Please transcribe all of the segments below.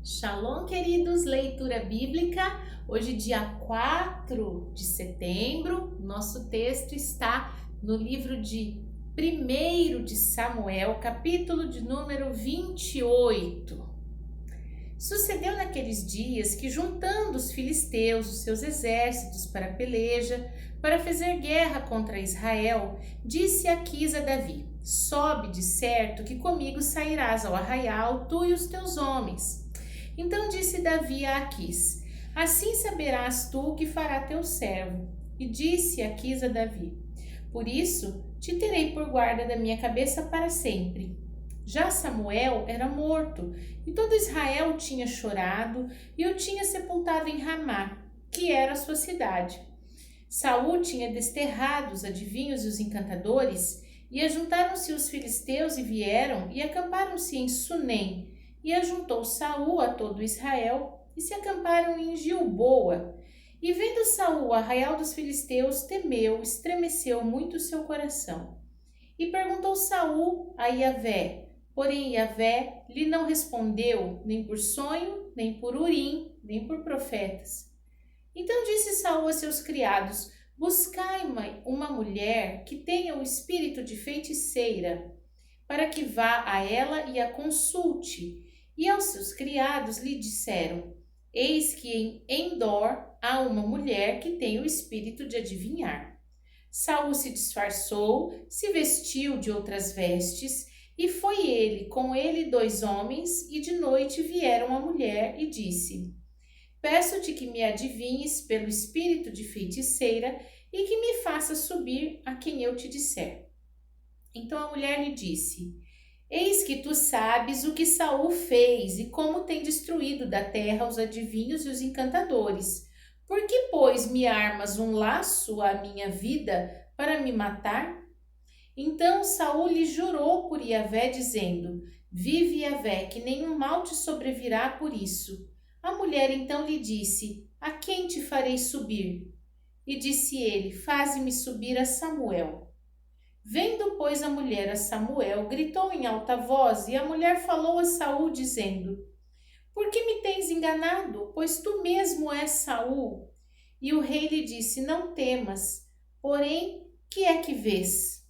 Shalom, queridos, leitura bíblica. Hoje, dia 4 de setembro, nosso texto está no livro de 1 de Samuel, capítulo de número 28. Sucedeu naqueles dias que, juntando os filisteus, os seus exércitos para a peleja, para fazer guerra contra Israel, disse Aquis a Davi: sobe de certo que comigo sairás ao arraial, tu e os teus homens. Então disse Davi a Aquis: assim saberás tu o que fará teu servo. E disse Aquis a Davi: por isso te terei por guarda da minha cabeça para sempre. Já Samuel era morto, e todo Israel tinha chorado, e o tinha sepultado em Ramá, que era a sua cidade. Saul tinha desterrado os adivinhos e os encantadores, e ajuntaram-se os filisteus e vieram e acamparam-se em Sunem. E ajuntou Saul a todo Israel, e se acamparam em Gilboa. E vendo Saul o arraial dos filisteus, temeu, estremeceu muito o seu coração. E perguntou Saul a Iavé, porém Iavé lhe não respondeu, nem por sonho, nem por urim, nem por profetas. Então disse Saul a seus criados: buscai-me uma mulher que tenha o espírito de feiticeira, para que vá a ela e a consulte. E aos seus criados lhe disseram: eis que em Endor há uma mulher que tem o espírito de adivinhar. Saul se disfarçou, se vestiu de outras vestes, e foi ele, com ele 2 homens, e de noite vieram a mulher e disse: peço-te que me adivinhes pelo espírito de feiticeira e que me faça subir a quem eu te disser. Então a mulher lhe disse: eis que tu sabes o que Saul fez e como tem destruído da terra os adivinhos e os encantadores. Por que, pois, me armas um laço à minha vida para me matar? Então Saul lhe jurou por Iavé, dizendo: vive Iavé, que nenhum mal te sobrevirá por isso. A mulher então lhe disse: a quem te farei subir? E disse ele: faze-me subir a Samuel. Vendo, pois, a mulher a Samuel, gritou em alta voz, e a mulher falou a Saul, dizendo: por que me tens enganado? Pois tu mesmo és Saul. E o rei lhe disse: não temas, porém, que é que vês?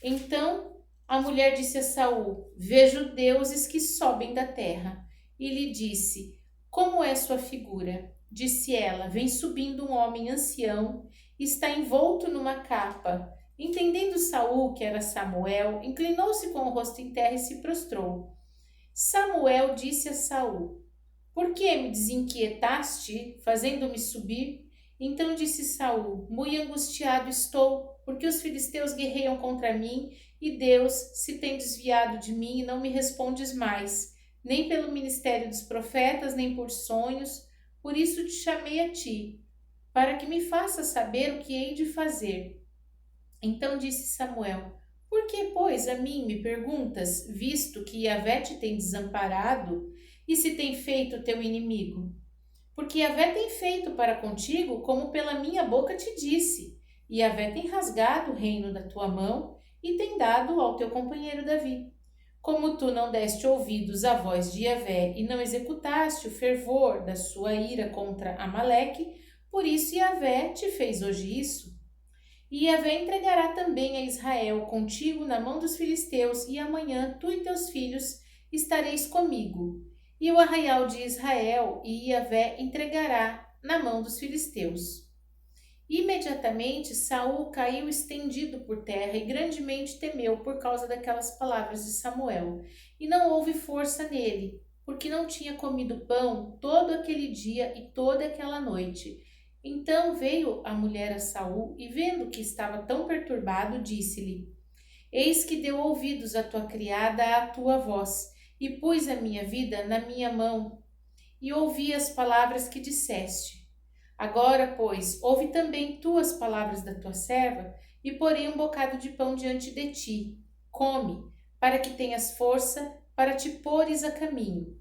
Então a mulher disse a Saul: vejo deuses que sobem da terra. E lhe disse: como é sua figura? Disse ela: vem subindo um homem ancião, está envolto numa capa. Entendendo Saul que era Samuel, inclinou-se com o rosto em terra e se prostrou. Samuel disse a Saul: por que me desinquietaste, fazendo-me subir? Então disse Saul: muito angustiado estou, porque os filisteus guerreiam contra mim, e Deus se tem desviado de mim e não me respondes mais, nem pelo ministério dos profetas, nem por sonhos. Por isso te chamei a ti, para que me faças saber o que hei de fazer. Então disse Samuel: por que, pois, a mim me perguntas, visto que Iavé te tem desamparado e se tem feito teu inimigo? Porque Iavé tem feito para contigo como pela minha boca te disse, e Iavé tem rasgado o reino da tua mão e tem dado ao teu companheiro Davi. Como tu não deste ouvidos à voz de Iavé e não executaste o fervor da sua ira contra Amaleque, por isso Iavé te fez hoje isso. E Iavé entregará também a Israel contigo na mão dos filisteus, e amanhã tu e teus filhos estareis comigo. E o arraial de Israel e Iavé entregará na mão dos filisteus. Imediatamente Saul caiu estendido por terra e grandemente temeu por causa daquelas palavras de Samuel. E não houve força nele, porque não tinha comido pão todo aquele dia e toda aquela noite. Então veio a mulher a Saul e, vendo que estava tão perturbado, disse-lhe: eis que deu ouvidos a tua criada à tua voz, e pus a minha vida na minha mão, e ouvi as palavras que disseste. Agora, pois, ouve também tu as palavras da tua serva, e porei um bocado de pão diante de ti. Come, para que tenhas força para te pôres a caminho.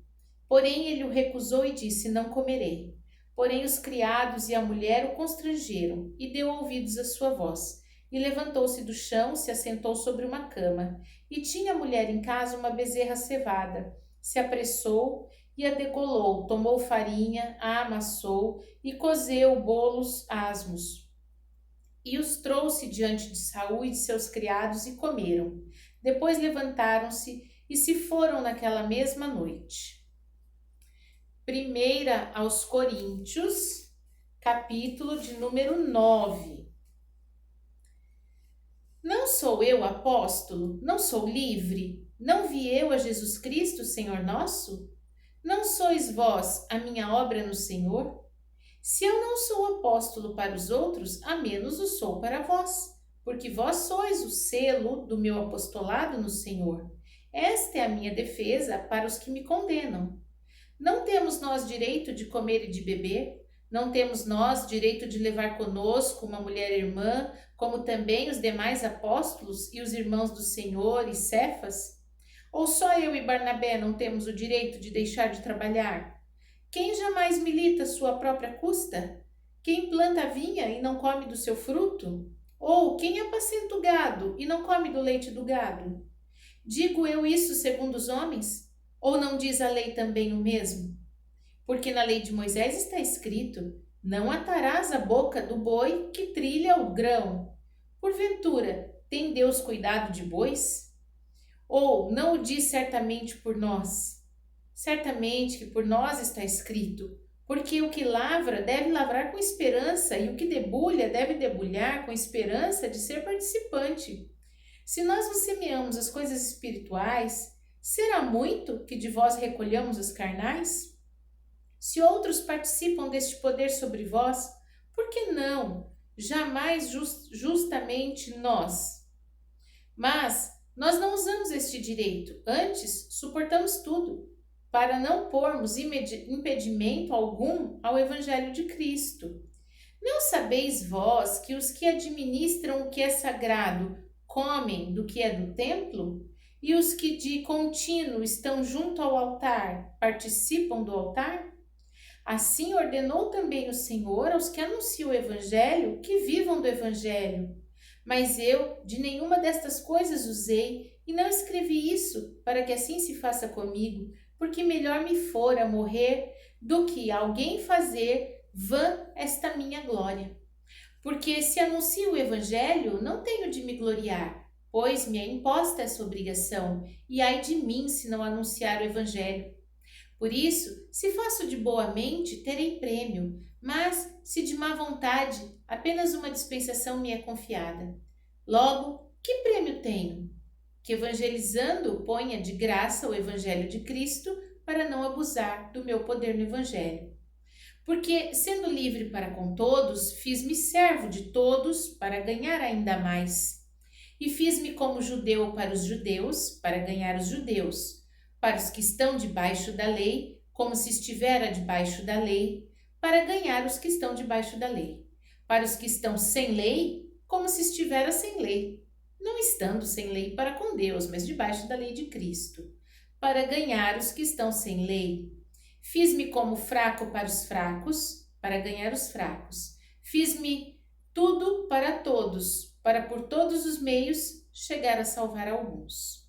Porém ele o recusou e disse: não comerei. Porém os criados e a mulher o constrangeram, e deu ouvidos à sua voz. E levantou-se do chão, se assentou sobre uma cama. E tinha a mulher em casa uma bezerra cevada. Se apressou e a degolou, tomou farinha, a amassou e cozeu bolos asmos. E os trouxe diante de Saul e de seus criados e comeram. Depois levantaram-se e se foram naquela mesma noite. Primeira aos Coríntios, capítulo de número 9. Não sou eu apóstolo? Não sou livre? Não vi eu a Jesus Cristo, Senhor nosso? Não sois vós a minha obra no Senhor? Se eu não sou apóstolo para os outros, a menos o sou para vós, porque vós sois o selo do meu apostolado no Senhor. Esta é a minha defesa para os que me condenam. Não temos nós direito de comer e de beber? Não temos nós direito de levar conosco uma mulher irmã, como também os demais apóstolos e os irmãos do Senhor e Cefas? Ou só eu e Barnabé não temos o direito de deixar de trabalhar? Quem jamais milita à sua própria custa? Quem planta a vinha e não come do seu fruto? Ou quem apacenta o gado e não come do leite do gado? Digo eu isso segundo os homens? Ou não diz a lei também o mesmo? Porque na lei de Moisés está escrito: não atarás a boca do boi que trilha o grão. Porventura, tem Deus cuidado de bois? Ou não o diz certamente por nós? Certamente que por nós está escrito: porque o que lavra deve lavrar com esperança, e o que debulha deve debulhar com esperança de ser participante. Se nós vos semeamos as coisas espirituais, será muito que de vós recolhamos as carnais? Se outros participam deste poder sobre vós, por que não? Jamais justamente nós. Mas nós não usamos este direito, antes suportamos tudo, para não pormos impedimento algum ao Evangelho de Cristo. Não sabeis vós que os que administram o que é sagrado comem do que é do templo? E os que de contínuo estão junto ao altar participam do altar? Assim ordenou também o Senhor aos que anunciam o Evangelho que vivam do Evangelho. Mas eu de nenhuma destas coisas usei, e não escrevi isso para que assim se faça comigo, porque melhor me fora morrer do que alguém fazer vã esta minha glória. Porque se anuncio o Evangelho, não tenho de me gloriar, pois me é imposta essa obrigação, e ai de mim se não anunciar o Evangelho. Por isso, se faço de boa mente, terei prêmio, mas se de má vontade, apenas uma dispensação me é confiada. Logo, que prêmio tenho? Que evangelizando ponha de graça o Evangelho de Cristo, para não abusar do meu poder no Evangelho. Porque, sendo livre para com todos, fiz-me servo de todos para ganhar ainda mais. E fiz-me como judeu para os judeus, para ganhar os judeus. Para os que estão debaixo da lei, como se estivera debaixo da lei, para ganhar os que estão debaixo da lei. Para os que estão sem lei, como se estivera sem lei, não estando sem lei para com Deus, mas debaixo da lei de Cristo, para ganhar os que estão sem lei. Fiz-me como fraco para os fracos, para ganhar os fracos. Fiz-me tudo para todos, para por todos os meios chegar a salvar alguns.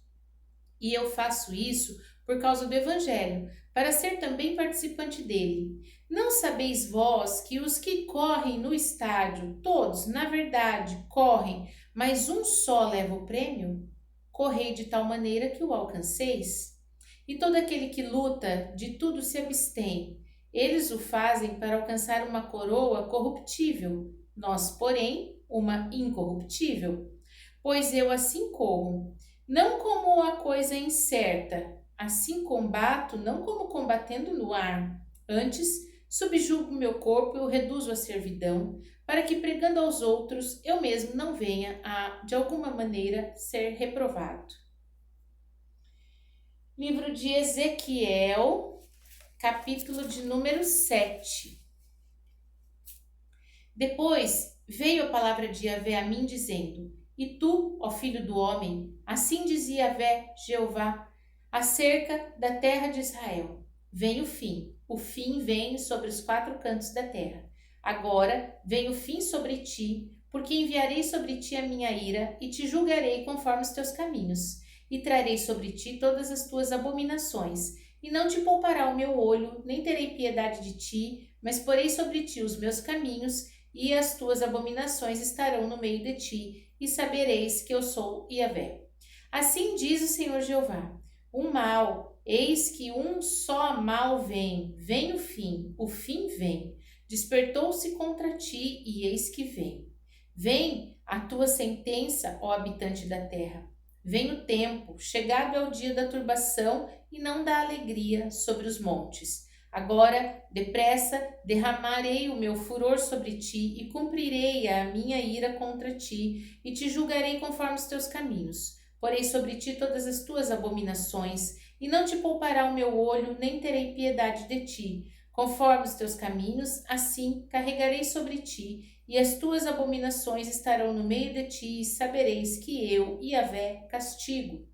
E eu faço isso por causa do Evangelho, para ser também participante dele. Não sabeis vós que os que correm no estádio, todos, na verdade, correm, mas um só leva o prêmio? Correi de tal maneira que o alcanceis. E todo aquele que luta, de tudo se abstém. Eles o fazem para alcançar uma coroa corruptível, nós, porém, uma incorruptível. Pois eu assim corro, não como a coisa incerta, assim combato, não como combatendo no ar. Antes, subjugo meu corpo e o reduzo à servidão, para que pregando aos outros, eu mesmo não venha a, de alguma maneira, ser reprovado. Livro de Ezequiel, capítulo de número 7. Depois veio a palavra de Yahvé a mim, dizendo: E tu, ó filho do homem, assim dizia Yahvé, Jeová, acerca da terra de Israel: Vem o fim vem sobre os 4 cantos da terra. Agora vem o fim sobre ti, porque enviarei sobre ti a minha ira e te julgarei conforme os teus caminhos, e trarei sobre ti todas as tuas abominações, e não te poupará o meu olho, nem terei piedade de ti, mas porei sobre ti os meus caminhos, e as tuas abominações estarão no meio de ti, e sabereis que eu sou Yahvé. Assim diz o Senhor Jeová: um mal, eis que um só mal vem o fim vem. Despertou-se contra ti, e eis que vem. Vem a tua sentença, ó habitante da terra. Vem o tempo, chegado é o dia da turbação e não da alegria sobre os montes. Agora, depressa, derramarei o meu furor sobre ti e cumprirei a minha ira contra ti e te julgarei conforme os teus caminhos. Porei sobre ti todas as tuas abominações e não te poupará o meu olho, nem terei piedade de ti. Conforme os teus caminhos, assim carregarei sobre ti, e as tuas abominações estarão no meio de ti, e sabereis que eu, Yahvé, castigo.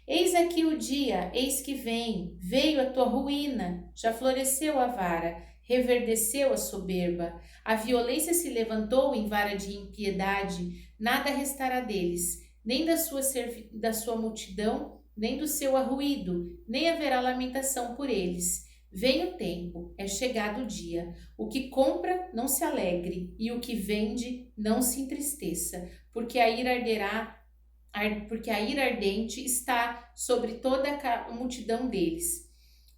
Eis aqui o dia, eis que vem, veio a tua ruína, já floresceu a vara, reverdeceu a soberba, a violência se levantou em vara de impiedade, nada restará deles, nem da sua multidão, nem do seu arruído, nem haverá lamentação por eles. Vem o tempo, é chegado o dia. O que compra, não se alegre, e o que vende, não se entristeça, porque a ira ardente está sobre toda a multidão deles.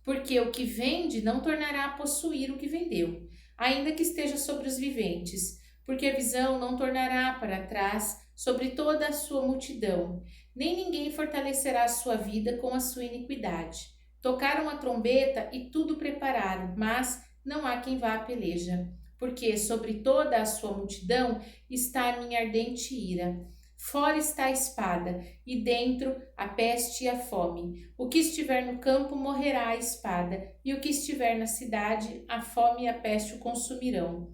Porque o que vende não tornará a possuir o que vendeu, ainda que esteja sobre os viventes, porque a visão não tornará para trás sobre toda a sua multidão, nem ninguém fortalecerá a sua vida com a sua iniquidade. Tocaram a trombeta e tudo prepararam, mas não há quem vá à peleja, porque sobre toda a sua multidão está a minha ardente ira. Fora está a espada, e dentro a peste e a fome. O que estiver no campo morrerá a espada, e o que estiver na cidade, a fome e a peste o consumirão.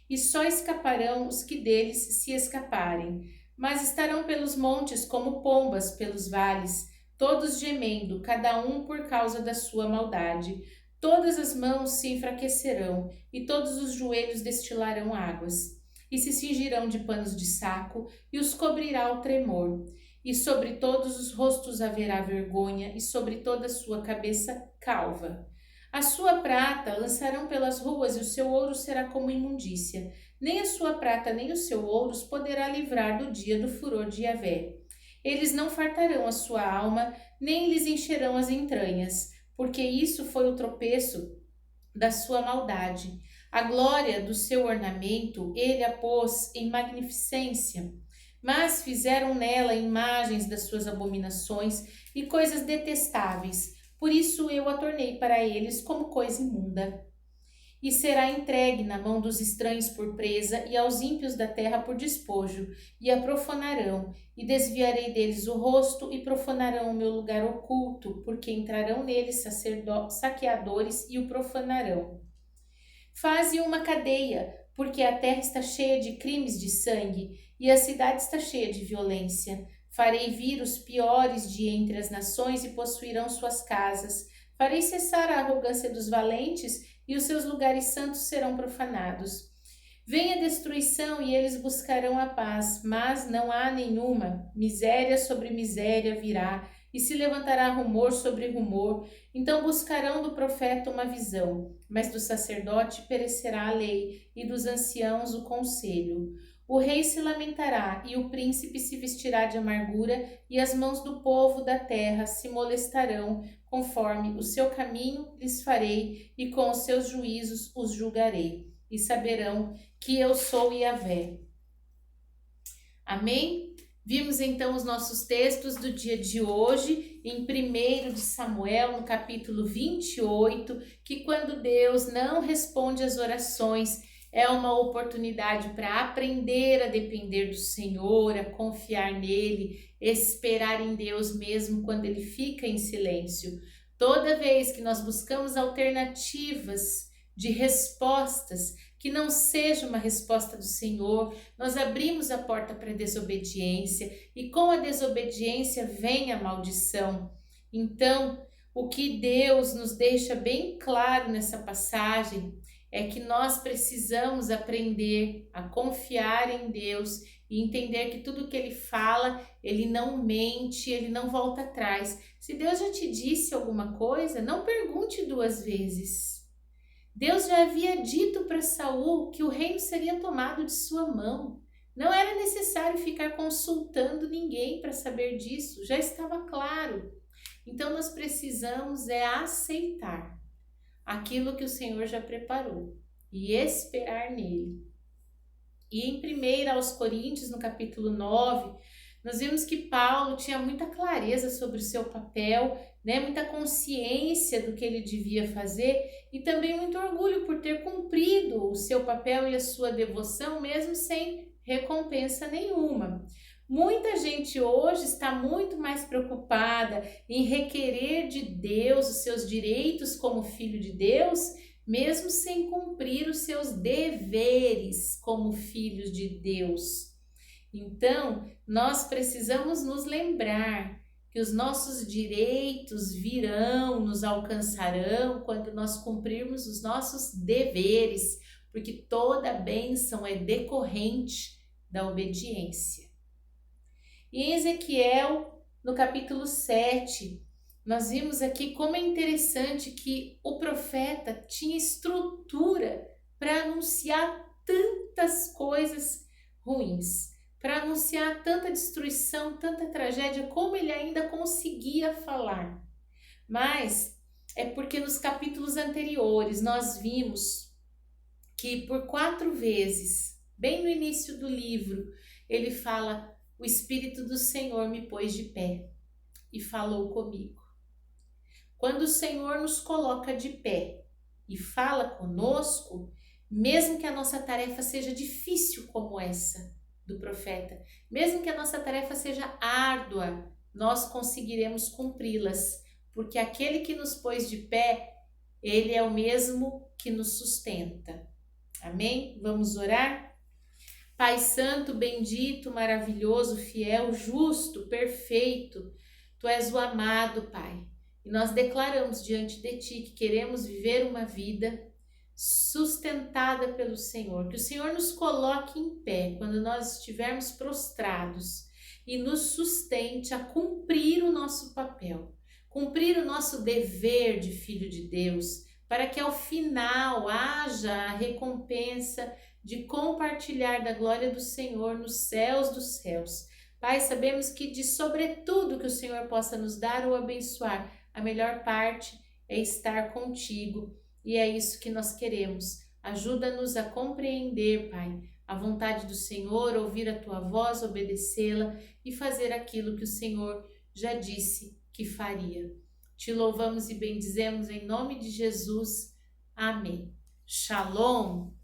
E só escaparão os que deles se escaparem, mas estarão pelos montes como pombas pelos vales, todos gemendo, cada um por causa da sua maldade. Todas as mãos se enfraquecerão, e todos os joelhos destilarão águas. E se cingirão de panos de saco, e os cobrirá o tremor. E sobre todos os rostos haverá vergonha, e sobre toda a sua cabeça calva. A sua prata lançarão pelas ruas, e o seu ouro será como imundícia. Nem a sua prata nem o seu ouro os poderá livrar do dia do furor de Yahvé. Eles não fartarão a sua alma, nem lhes encherão as entranhas, porque isso foi o tropeço da sua maldade. A glória do seu ornamento ele a pôs em magnificência, mas fizeram nela imagens das suas abominações e coisas detestáveis. Por isso eu a tornei para eles como coisa imunda. E será entregue na mão dos estranhos por presa e aos ímpios da terra por despojo, e a profanarão, e desviarei deles o rosto e profanarão o meu lugar oculto, porque entrarão nele saqueadores e o profanarão. Faze uma cadeia, porque a terra está cheia de crimes de sangue, e a cidade está cheia de violência. Farei vir os piores de entre as nações e possuirão suas casas. Farei cessar a arrogância dos valentes, e os seus lugares santos serão profanados. Vem a destruição e eles buscarão a paz, mas não há nenhuma. Miséria sobre miséria virá, e se levantará rumor sobre rumor. Então buscarão do profeta uma visão, mas do sacerdote perecerá a lei, e dos anciãos o conselho. O rei se lamentará, e o príncipe se vestirá de amargura, e as mãos do povo da terra se molestarão, conforme o seu caminho lhes farei, e com os seus juízos os julgarei, e saberão que eu sou Yahvé. Amém? Vimos então os nossos textos do dia de hoje, em 1 de Samuel, no capítulo 28, que quando Deus não responde às orações, é uma oportunidade para aprender a depender do Senhor, a confiar nele, esperar em Deus mesmo quando ele fica em silêncio. Toda vez que nós buscamos alternativas de respostas, que não seja uma resposta do Senhor, nós abrimos a porta para a desobediência e com a desobediência vem a maldição. Então, o que Deus nos deixa bem claro nessa passagem é que nós precisamos aprender a confiar em Deus e entender que tudo que Ele fala, Ele não mente, Ele não volta atrás. Se Deus já te disse alguma coisa, não pergunte duas vezes. Deus já havia dito para Saul que o reino seria tomado de sua mão. Não era necessário ficar consultando ninguém para saber disso, já estava claro. Então nós precisamos aceitar aquilo que o Senhor já preparou e esperar nele. E em 1 aos Coríntios, no capítulo 9, nós vimos que Paulo tinha muita clareza sobre o seu papel, muita consciência do que ele devia fazer e também muito orgulho por ter cumprido o seu papel e a sua devoção, mesmo sem recompensa nenhuma. Muita gente hoje está muito mais preocupada em requerer de Deus os seus direitos como filho de Deus, mesmo sem cumprir os seus deveres como filhos de Deus. Então, nós precisamos nos lembrar que os nossos direitos virão, nos alcançarão quando nós cumprirmos os nossos deveres, porque toda bênção é decorrente da obediência. E em Ezequiel, no capítulo 7, nós vimos aqui como é interessante que o profeta tinha estrutura para anunciar tantas coisas ruins, para anunciar tanta destruição, tanta tragédia, como ele ainda conseguia falar. Mas é porque nos capítulos anteriores nós vimos que por 4 vezes, bem no início do livro, ele fala: o Espírito do Senhor me pôs de pé e falou comigo. Quando o Senhor nos coloca de pé e fala conosco, mesmo que a nossa tarefa seja difícil como essa do profeta, mesmo que a nossa tarefa seja árdua, nós conseguiremos cumpri-las, porque aquele que nos pôs de pé, ele é o mesmo que nos sustenta. Amém? Vamos orar? Pai Santo, bendito, maravilhoso, fiel, justo, perfeito, Tu és o amado, Pai. E nós declaramos diante de Ti que queremos viver uma vida sustentada pelo Senhor. Que o Senhor nos coloque em pé quando nós estivermos prostrados e nos sustente a cumprir o nosso papel, cumprir o nosso dever de filho de Deus, para que ao final haja a recompensa de compartilhar da glória do Senhor nos céus dos céus. Pai, sabemos que de sobretudo que o Senhor possa nos dar ou abençoar, a melhor parte é estar contigo e é isso que nós queremos. Ajuda-nos a compreender, Pai, a vontade do Senhor, ouvir a Tua voz, obedecê-la e fazer aquilo que o Senhor já disse que faria. Te louvamos e bendizemos em nome de Jesus. Amém. Shalom!